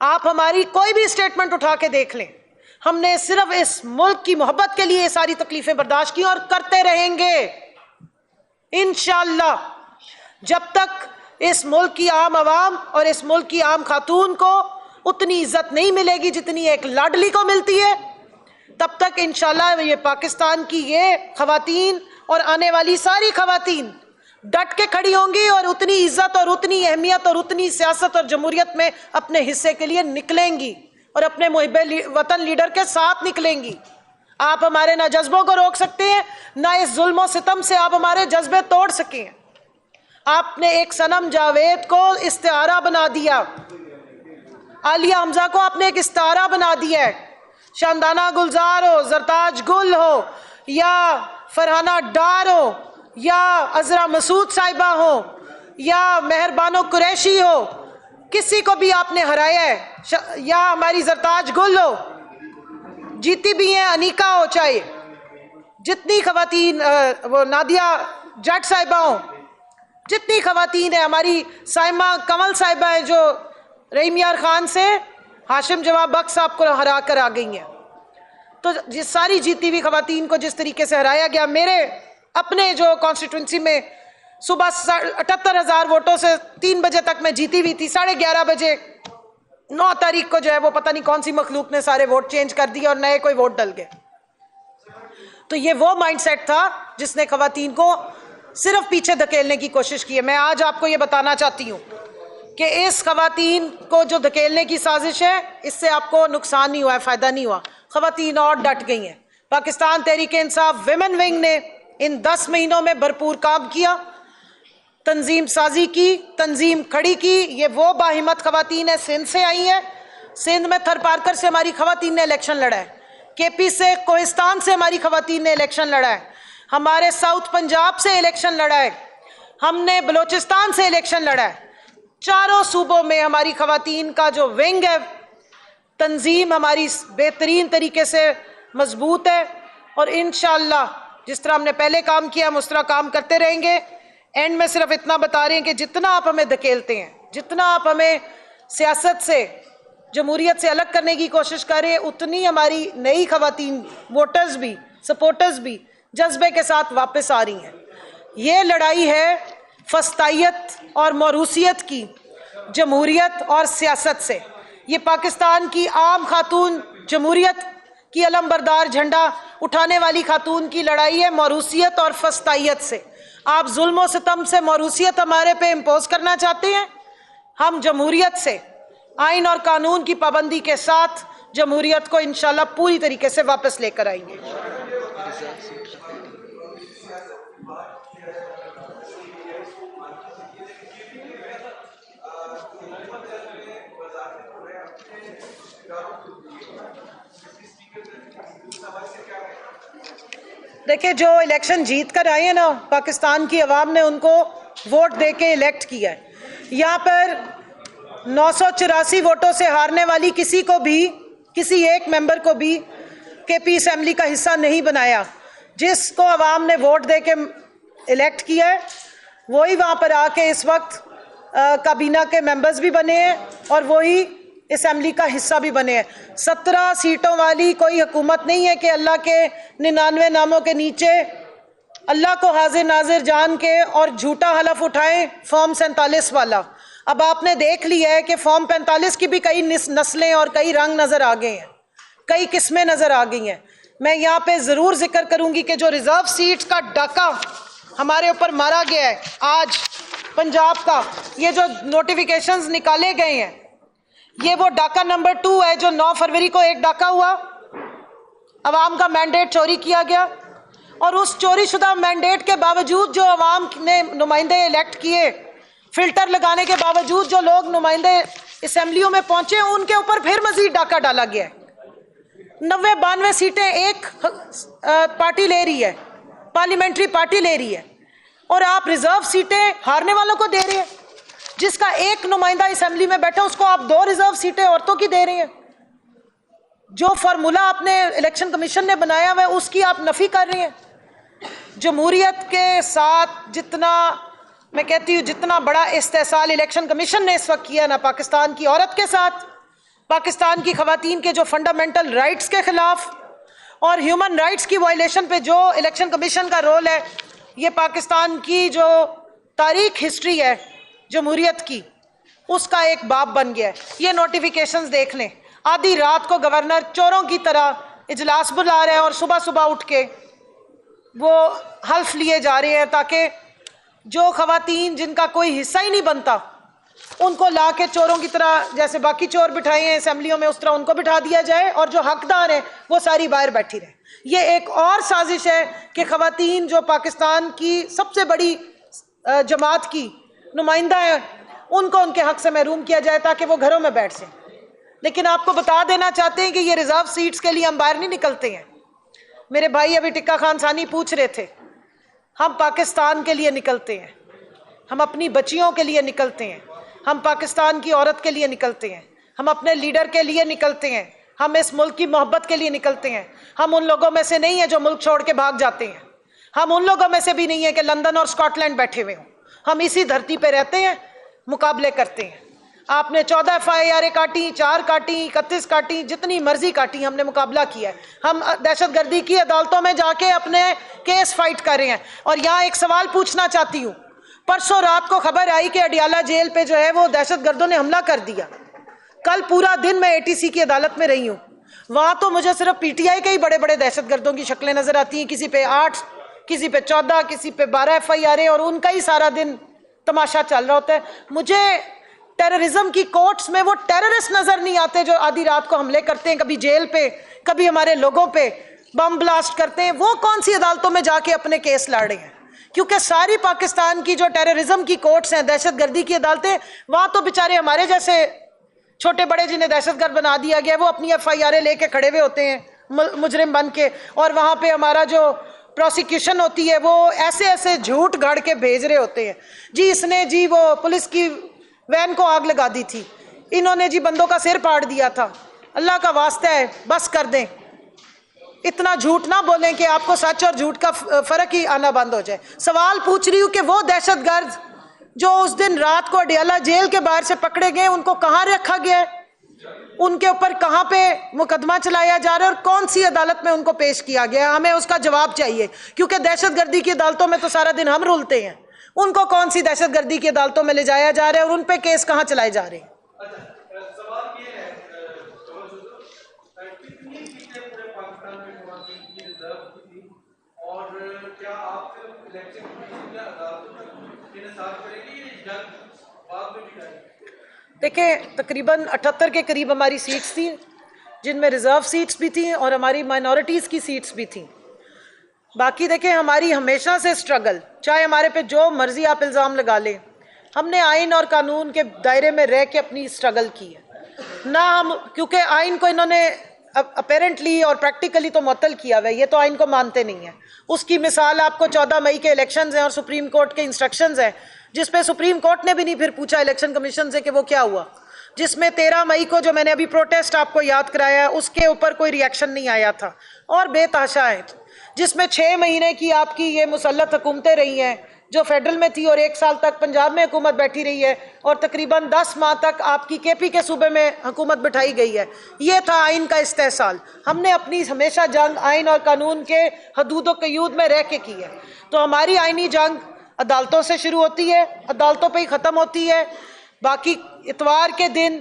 آپ ہماری کوئی بھی اسٹیٹمنٹ اٹھا کے دیکھ لیں، ہم نے صرف اس ملک کی محبت کے لیے یہ ساری تکلیفیں برداشت کی اور کرتے رہیں گے انشاءاللہ، جب تک اس ملک کی عام عوام اور اس ملک کی عام خاتون کو اتنی عزت نہیں ملے گی جتنی ایک لاڈلی کو ملتی ہے، تب تک انشاءاللہ یہ پاکستان کی یہ خواتین اور آنے والی ساری خواتین ڈٹ کے کھڑی ہوں گی اور اتنی عزت اور اتنی اہمیت اور اتنی سیاست اور جمہوریت میں اپنے حصے کے لیے نکلیں گی اور اپنے محب وطن لیڈر کے ساتھ نکلیں گی. آپ ہمارے نہ جذبوں کو روک سکتے ہیں، نہ اس ظلم و ستم سے آپ ہمارے جذبے توڑ سکیں. آپ نے ایک صنم جاوید کو استعارہ بنا دیا، عالیہ حمزہ کو آپ نے ایک استعارہ بنا دیا ہے. شاندانہ گلزار ہو، زرتاج گل ہو، یا فرحانہ ڈار ہو، یا عذرا مسعود صاحبہ ہو، یا مہربانو قریشی ہو، کسی کو بھی آپ نے ہرایا ہے. یا ہماری زرتاج گل ہو، جیتی بھی ہیں، انیکا ہو، چاہے جتنی خواتین، وہ نادیہ جٹ صاحبہ ہوں، جتنی خواتین ہیں، ہماری سائمہ کمل صاحبہ ہیں جو رحیم یار خان سے ہاشم جواب بخش صاحب کو ہرا کر آ گئی ہیں. تو جس ساری جیتی ہوئی خواتین کو جس طریقے سے ہرایا گیا، میرے اپنے جو کانسٹیٹوئنسی میں صبح 78,000 ووٹوں سے 3 بجے تک میں جیتی ہوئی تھی، 11:30 بجے 9 تاریخ کو جو ہے وہ پتہ نہیں کون سی مخلوق نے سارے ووٹ چینج کر دیے اور نئے کوئی ووٹ ڈل گئے. تو یہ وہ مائنڈ سیٹ تھا جس نے خواتین کو صرف پیچھے دھکیلنے کی کوشش کی ہے. میں آج آپ کو یہ بتانا چاہتی ہوں کہ اس خواتین کو جو دھکیلنے کی سازش ہے، اس سے آپ کو نقصان نہیں ہوا ہے، فائدہ نہیں ہوا. خواتین اور ڈٹ گئی ہیں. پاکستان تحریک انصاف ویمن ونگ نے ان 10 مہینوں میں بھرپور کام کیا، تنظیم سازی کی، تنظیم کھڑی کی. یہ وہ باہمت خواتین ہیں، سندھ سے آئی ہیں. سندھ میں تھر پارکر سے ہماری خواتین نے الیکشن لڑا ہے، کے پی سے کوہستان سے ہماری خواتین نے الیکشن لڑا ہے، ہمارے ساؤتھ پنجاب سے الیکشن لڑا ہے، ہم نے بلوچستان سے الیکشن لڑا ہے. چاروں صوبوں میں ہماری خواتین کا جو ونگ ہے، تنظیم ہماری بہترین طریقے سے مضبوط ہے. اور انشاءاللہ جس طرح ہم نے پہلے کام کیا ہم اس طرح کام کرتے رہیں گے. اینڈ میں صرف اتنا بتا رہے ہیں کہ جتنا آپ ہمیں دھکیلتے ہیں، جتنا آپ ہمیں سیاست سے، جمہوریت سے الگ کرنے کی کوشش کر رہے ہیں، اتنی ہماری نئی خواتین ووٹرز بھی، سپورٹرز بھی جذبے کے ساتھ واپس آ رہی ہیں. یہ لڑائی ہے فسطائیت اور موروثیت کی، جمہوریت اور سیاست سے. یہ پاکستان کی عام خاتون، جمہوریت کی علم بردار جھنڈا اٹھانے والی خاتون کی لڑائی ہے موروثیت اور فسطائیت سے. آپ ظلم و ستم سے موروثیت ہمارے پہ امپوز کرنا چاہتے ہیں، ہم جمہوریت سے، آئین اور قانون کی پابندی کے ساتھ جمہوریت کو انشاءاللہ پوری طریقے سے واپس لے کر آئیں گے. دیکھیں، جو الیکشن جیت کر آئے ہیں نا، پاکستان کی عوام نے ان کو ووٹ دے کے الیکٹ کیا ہے. یہاں پر 984 ووٹوں سے ہارنے والی کسی کو بھی، کسی ایک ممبر کو بھی کے پی اسمبلی کا حصہ نہیں بنایا. جس کو عوام نے ووٹ دے کے الیکٹ کیا ہے وہی وہاں پر آ کے اس وقت کابینہ کے ممبرز بھی بنے ہیں اور وہی اسمبلی کا حصہ بھی بنے ہیں. 17 سیٹوں والی کوئی حکومت نہیں ہے کہ اللہ کے 99 ناموں کے نیچے اللہ کو حاضر ناظر جان کے اور جھوٹا حلف اٹھائیں فارم 47 والا. اب آپ نے دیکھ لیا ہے کہ فارم 45 کی بھی کئی نسلیں اور کئی رنگ نظر آ گئے ہیں، کئی قسمیں نظر آ گئی ہیں. میں یہاں پہ ضرور ذکر کروں گی کہ جو ریزرو سیٹ کا ڈاکہ ہمارے اوپر مارا گیا ہے آج پنجاب کا، یہ جو نوٹیفیکیشنز نکالے گئے ہیں، یہ وہ ڈاکہ نمبر 2 ہے جو 9 فروری کو ایک ڈاکہ ہوا، عوام کا مینڈیٹ چوری کیا گیا. اور اس چوری شدہ مینڈیٹ کے باوجود جو عوام نے نمائندے الیکٹ کیے، فلٹر لگانے کے باوجود جو لوگ نمائندے اسمبلیوں میں پہنچے، ان کے اوپر پھر مزید ڈاکہ ڈالا گیا ہے. 92 سیٹیں ایک پارٹی لے رہی ہے، پارلیمنٹری پارٹی لے رہی ہے، اور آپ ریزرو سیٹیں ہارنے والوں کو دے رہے ہیں. جس کا ایک نمائندہ اسمبلی میں بیٹھا اس کو آپ 2 ریزرو سیٹیں عورتوں کی دے رہے ہیں. جو فارمولا آپ نے الیکشن کمیشن نے بنایا ہوا ہے اس کی آپ نفی کر رہے ہیں. جمہوریت کے ساتھ جتنا میں کہتی ہوں جتنا بڑا استحصال الیکشن کمیشن نے اس وقت کیا نا پاکستان کی عورت کے ساتھ، پاکستان کی خواتین کے جو فنڈامنٹل رائٹس کے خلاف اور ہیومن رائٹس کی وائلیشن پہ جو الیکشن کمیشن کا رول ہے، یہ پاکستان کی جو تاریخ ہسٹری ہے جمہوریت کی اس کا ایک باب بن گیا ہے. یہ نوٹیفیکیشنز دیکھ لیں، آدھی رات کو گورنر چوروں کی طرح اجلاس بلا رہے ہیں اور صبح صبح اٹھ کے وہ حلف لیے جا رہے ہیں تاکہ جو خواتین جن کا کوئی حصہ ہی نہیں بنتا ان کو لا کے چوروں کی طرح جیسے باقی چور بٹھائے ہیں اسمبلیوں میں اس طرح ان کو بٹھا دیا جائے اور جو حقدار ہیں وہ ساری باہر بیٹھی رہیں. یہ ایک اور سازش ہے کہ خواتین جو پاکستان کی سب سے بڑی جماعت کی نمائندہ ہیں ان کو ان کے حق سے محروم کیا جائے تاکہ وہ گھروں میں بیٹھ سیں. لیکن آپ کو بتا دینا چاہتے ہیں کہ یہ ریزرو سیٹس کے لیے ہم باہر نہیں نکلتے ہیں. میرے بھائی ابھی ٹکا خان ثانی پوچھ رہے تھے، ہم پاکستان کے لیے نکلتے ہیں، ہم اپنی بچیوں کے لیے نکلتے ہیں، ہم پاکستان کی عورت کے لیے نکلتے ہیں، ہم اپنے لیڈر کے لیے نکلتے ہیں، ہم اس ملک کی محبت کے لیے نکلتے ہیں. ہم ان لوگوں میں سے نہیں ہیں جو ملک چھوڑ کے بھاگ جاتے ہیں، ہم ان لوگوں میں سے بھی نہیں ہیں کہ لندن اور اسکاٹ لینڈ بیٹھے ہوئے ہوں. ہم اسی دھرتی پہ رہتے ہیں، مقابلے کرتے ہیں. آپ نے 14 FIR کاٹی، 4 کاٹی، 31 کاٹی، جتنی مرضی کاٹی، ہم نے مقابلہ کیا ہے. ہم دہشت گردی کی عدالتوں میں جا کے اپنے کیس فائٹ کر رہے ہیں. اور یہاں ایک سوال پوچھنا چاہتی ہوں، پرسوں رات کو خبر آئی کہ اڈیالہ جیل پہ جو ہے وہ دہشت گردوں نے حملہ کر دیا. کل پورا دن میں ATC کی عدالت میں رہی ہوں، وہاں تو مجھے صرف PTI کے ہی بڑے بڑے دہشت گردوں کی شکلیں نظر آتی ہیں، کسی پہ 8، کسی پہ 14، کسی پہ 12 FIR، اور ان کا ہی سارا دن تماشا چل رہا ہوتا ہے. مجھے ٹیررزم کی کورٹس میں وہ ٹیررسٹ نظر نہیں آتے جو آدھی رات کو حملے کرتے ہیں، کبھی جیل پہ، کبھی ہمارے لوگوں پہ بم بلاسٹ کرتے ہیں. وہ کون سی عدالتوں میں جا کے اپنے کیس لڑ رہے ہیں؟ کیونکہ ساری پاکستان کی جو ٹیررزم کی کورٹس ہیں، دہشت گردی کی عدالتیں، وہاں تو بیچارے ہمارے جیسے چھوٹے بڑے جنہیں دہشت گرد بنا دیا گیا وہ اپنی FIR لے کے کھڑے ہوئے ہوتے ہیں مجرم بن کے، اور وہاں پہ ہمارا جو پروسیکیوشن ہوتی ہے وہ ایسے ایسے جھوٹ گھڑ کے بھیج رہے ہوتے ہیں. جی اس نے جی وہ پولیس کی وین کو آگ لگا دی تھی، انہوں نے جی بندوں کا سر پاڑ دیا تھا. اللہ کا واسطہ ہے بس کر دیں، اتنا جھوٹ نہ بولیں کہ آپ کو سچ اور جھوٹ کا فرق ہی آنا بند ہو جائے. سوال پوچھ رہی ہوں کہ وہ دہشت گرد جو اس دن رات کو اڈیالہ جیل کے باہر سے پکڑے گئے ان کو کہاں رکھا گیا ہے، ان کے اوپر کہاں پہ مقدمہ چلایا جا رہا ہے اور کون سی عدالت میں ان کو پیش کیا گیا؟ ہمیں اس کا جواب چاہیے، کیونکہ دہشت گردی کی عدالتوں میں تو سارا دن ہم رولتے ہیں، ان کو کون سی دہشت گردی کی عدالتوں میں لے جایا جا رہا ہے اور ان پہ کیس کہاں چلائے جا رہے ہیں؟ سوال یہ ہے کتنی سیٹیں پورے پاکستان میں خواتین کی ریزرو تھی، اور کیا آپ صرف الیکشن کمیشن یا عدالتوں میں انحصار کریں گے یا جلد بعد میں بھی کریں گے؟ دیکھیں تقریباً 78 کے قریب ہماری سیٹس تھیں جن میں ریزرو سیٹس بھی تھیں اور ہماری مائنورٹیز کی سیٹس بھی تھیں. باقی دیکھیں ہماری ہمیشہ سے سٹرگل، چاہے ہمارے پہ جو مرضی آپ الزام لگا لیں، ہم نے آئین اور قانون کے دائرے میں رہ کے اپنی سٹرگل کی ہے. نہ ہم کیونکہ آئین کو انہوں نے اپیرنٹلی اور پریکٹیکلی تو معطل کیا ہوا ہے، یہ تو آئین کو مانتے نہیں ہیں. اس کی مثال آپ کو 14 مئی کے الیکشنز ہیں اور سپریم کورٹ کے انسٹرکشنز ہیں، جس پہ سپریم کورٹ نے بھی نہیں پھر پوچھا الیکشن کمیشن سے کہ وہ کیا ہوا، جس میں 13 مئی کو جو میں نے ابھی پروٹیسٹ آپ کو یاد کرایا ہے اس کے اوپر کوئی ری ایکشن نہیں آیا تھا، اور بے تحاشا ہے، جس میں 6 مہینے کی آپ کی یہ مسلط حکومتیں رہی ہیں جو فیڈرل میں تھی، اور 1 سال تک پنجاب میں حکومت بیٹھی رہی ہے، اور تقریباً 10 ماہ تک آپ کی KP کے صوبے میں حکومت بٹھائی گئی ہے. یہ تھا آئین کا استحصال. ہم نے اپنی ہمیشہ جنگ آئین اور قانون کے حدود و قیود میں رہ کے کی ہے. تو ہماری آئینی جنگ عدالتوں سے شروع ہوتی ہے، عدالتوں پہ ہی ختم ہوتی ہے. باقی اتوار کے دن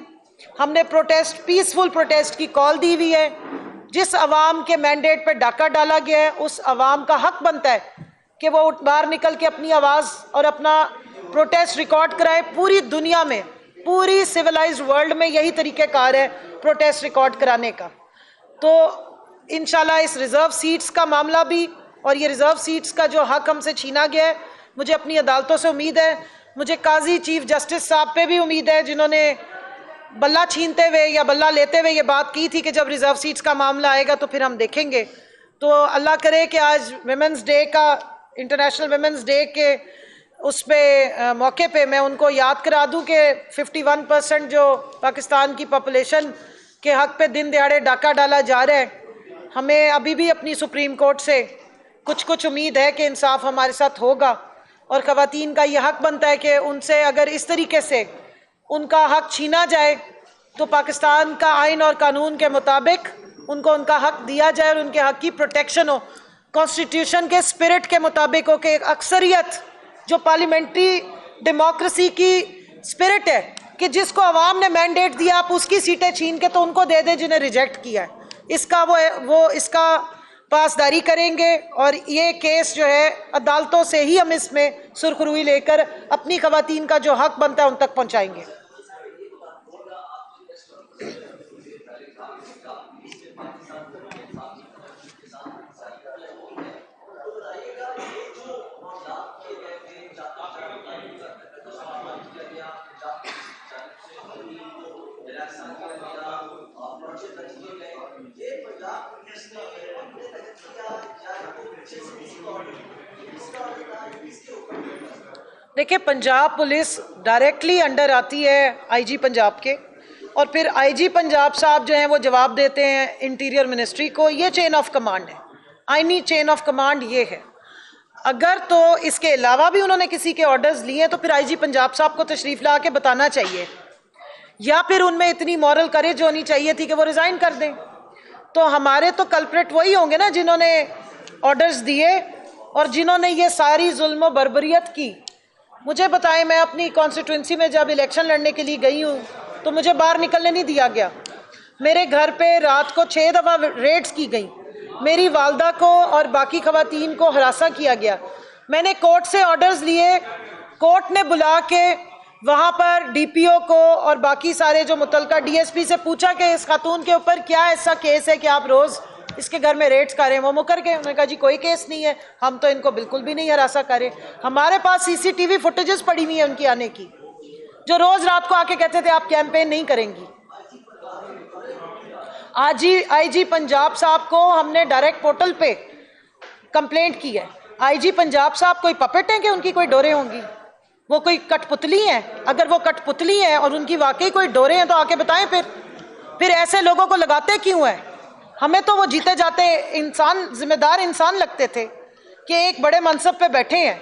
ہم نے پروٹیسٹ، پیسفل پروٹیسٹ کی کال دی ہوئی ہے. جس عوام کے مینڈیٹ پہ ڈاکہ ڈالا گیا ہے اس عوام کا حق بنتا ہے کہ وہ باہر نکل کے اپنی آواز اور اپنا پروٹیسٹ ریکارڈ کرائے. پوری دنیا میں، پوری سویلائزڈ ورلڈ میں یہی طریقہ کار ہے پروٹیسٹ ریکارڈ کرانے کا. تو انشاءاللہ اس ریزرو سیٹس کا معاملہ بھی، اور یہ ریزرو سیٹس کا جو حق ہم سے چھینا گیا ہے، مجھے اپنی عدالتوں سے امید ہے، مجھے قاضی چیف جسٹس صاحب پہ بھی امید ہے جنہوں نے بلہ چھینتے ہوئے یا بلہ لیتے ہوئے یہ بات کی تھی کہ جب ریزرو سیٹس کا معاملہ آئے گا تو پھر ہم دیکھیں گے. تو اللہ کرے کہ آج ویمنز ڈے کا، انٹرنیشنل ویمنز ڈے کے اس پہ موقع پہ میں ان کو یاد کرا دوں کہ 51% جو پاکستان کی پاپولیشن کے حق پہ دن دیہڑے ڈاکہ ڈالا جا رہا ہے، ہمیں ابھی بھی اپنی سپریم کورٹ سے کچھ امید ہے کہ انصاف ہمارے ساتھ ہوگا، اور خواتین کا یہ حق بنتا ہے کہ ان سے اگر اس طریقے سے ان کا حق چھینا جائے تو پاکستان کا آئین اور قانون کے مطابق ان کو ان کا حق دیا جائے اور ان کے حق کی پروٹیکشن ہو، کانسٹیٹیوشن کے اسپرٹ کے مطابق ہو، کہ ایک اکثریت جو پارلیمنٹری ڈیموکریسی کی اسپرٹ ہے کہ جس کو عوام نے مینڈیٹ دیا آپ اس کی سیٹیں چھین کے تو ان کو دے دیں جنہیں ریجیکٹ کیا ہے، اس کا پاسداری کریں گے، اور یہ کیس جو ہے عدالتوں سے ہی ہم اس میں سرخروئی لے کر اپنی خواتین کا جو حق بنتا ہے ان تک پہنچائیں گے۔ دیکھیں، پنجاب پولیس ڈائریکٹلی انڈر آتی ہے آئی جی پنجاب کے، اور پھر آئی جی پنجاب صاحب جو ہیں وہ جواب دیتے ہیں انٹیریئر منسٹری کو۔ یہ چین آف کمانڈ ہے، آئینی چین آف کمانڈ یہ ہے۔ اگر تو اس کے علاوہ بھی انہوں نے کسی کے آرڈرز لیے ہیں تو پھر آئی جی پنجاب صاحب کو تشریف لا کے بتانا چاہیے، یا پھر ان میں اتنی مورل کریج ہونی چاہیے تھی کہ وہ ریزائن کر دیں۔ تو ہمارے تو کلپریٹ وہی ہوں گے نا جنہوں نے آرڈرز دیے اور جنہوں نے یہ ساری ظلم و بربریت کی۔ مجھے بتائیں، میں اپنی کانسٹیٹوئنسی میں جب الیکشن لڑنے کے لیے گئی ہوں تو مجھے باہر نکلنے نہیں دیا گیا، میرے گھر پہ رات کو 6 دفعہ ریڈز کی گئیں، میری والدہ کو اور باقی خواتین کو ہراساں کیا گیا۔ میں نے کورٹ سے آرڈرز لیے، کورٹ نے بلا کے وہاں پر ڈی پی او کو اور باقی سارے جو متعلقہ ڈی ایس پی سے پوچھا کہ اس خاتون کے اوپر کیا ایسا کیس ہے کہ آپ روز اس کے گھر میں ریڈز کر رہے ہیں۔ وہ مکر گئے، انہوں نے کہا جی کوئی کیس نہیں ہے، ہم تو ان کو بالکل بھی نہیں ہراساں کرے، ہمارے پاس سی سی ٹی وی فوٹیجز پڑی ہوئی ہیں ان کی آنے کی، جو روز رات کو آ کے کہتے تھے آپ کیمپین نہیں کریں گی۔ آج آئی جی پنجاب صاحب کو ہم نے ڈائریکٹ پورٹل پہ کمپلینٹ کی ہے۔ آئی جی پنجاب صاحب کوئی پپٹ ہیں کہ ان کی کوئی ڈوریں ہوں گی؟ وہ کوئی کٹ پتلی ہیں؟ اگر وہ کٹ پتلی ہیں اور ان کی واقعی کوئی ڈوریں ہیں تو آ کے بتائیں، پھر ایسے لوگوں کو لگاتے کیوں ہیں؟ ہمیں تو وہ جیتے جاتے انسان، ذمہ دار انسان لگتے تھے کہ ایک بڑے منصب پہ بیٹھے ہیں،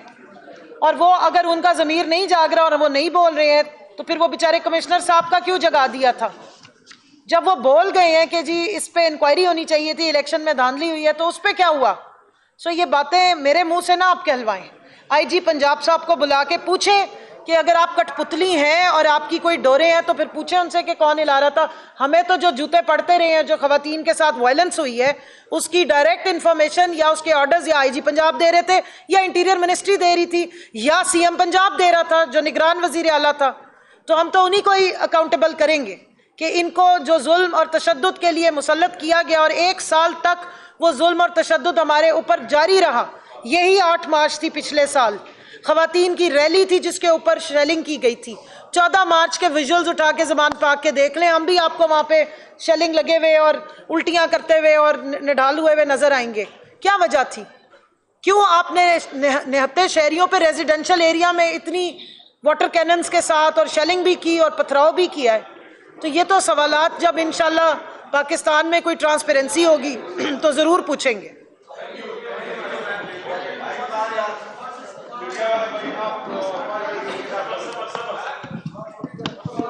اور وہ اگر ان کا ضمیر نہیں جاگ رہا اور وہ نہیں بول رہے ہیں تو پھر وہ بیچارے کمشنر صاحب کا کیوں جگا دیا تھا؟ جب وہ بول گئے ہیں کہ جی اس پہ انکوائری ہونی چاہیے تھی، الیکشن میں دھاندلی ہوئی ہے، تو اس پہ کیا ہوا؟ سو یہ باتیں میرے منہ سے نہ آپ کہلوائیں۔ آئی جی پنجاب صاحب کو بلا کے پوچھیں کہ اگر آپ کٹ پتلی ہیں اور آپ کی کوئی ڈوریں ہیں تو پھر پوچھیں ان سے کہ کون ہلا رہا تھا۔ ہمیں تو جو جوتے پڑتے رہے ہیں، جو خواتین کے ساتھ وائلنس ہوئی ہے، اس کی ڈائریکٹ انفارمیشن یا اس کے آرڈرز یا آئی جی پنجاب دے رہے تھے، یا انٹیریئر منسٹری دے رہی تھی، یا سی ایم پنجاب دے رہا تھا جو نگران وزیر اعلیٰ تھا۔ تو ہم تو انہی کو ہی اکاؤنٹیبل کریں گے کہ ان کو جو ظلم اور تشدد کے لیے مسلط کیا گیا اور 1 سال تک وہ ظلم اور تشدد ہمارے اوپر جاری رہا۔ یہی 8 مارچ تھی پچھلے سال، خواتین کی ریلی تھی جس کے اوپر شیلنگ کی گئی تھی۔ 14 مارچ کے ویژولز اٹھا کے زبان پاک کے دیکھ لیں، ہم بھی آپ کو وہاں پہ شیلنگ لگے ہوئے اور الٹیاں کرتے ہوئے اور نڈھال ہوئے ہوئے نظر آئیں گے۔ کیا وجہ تھی؟ کیوں آپ نے نہتے شہریوں پہ ریزیڈینشل ایریا میں اتنی واٹر کیننز کے ساتھ اور شیلنگ بھی کی اور پتھراؤ بھی کیا ہے؟ تو یہ تو سوالات جب انشاءاللہ پاکستان میں کوئی ٹرانسپیرنسی ہوگی تو ضرور پوچھیں گے۔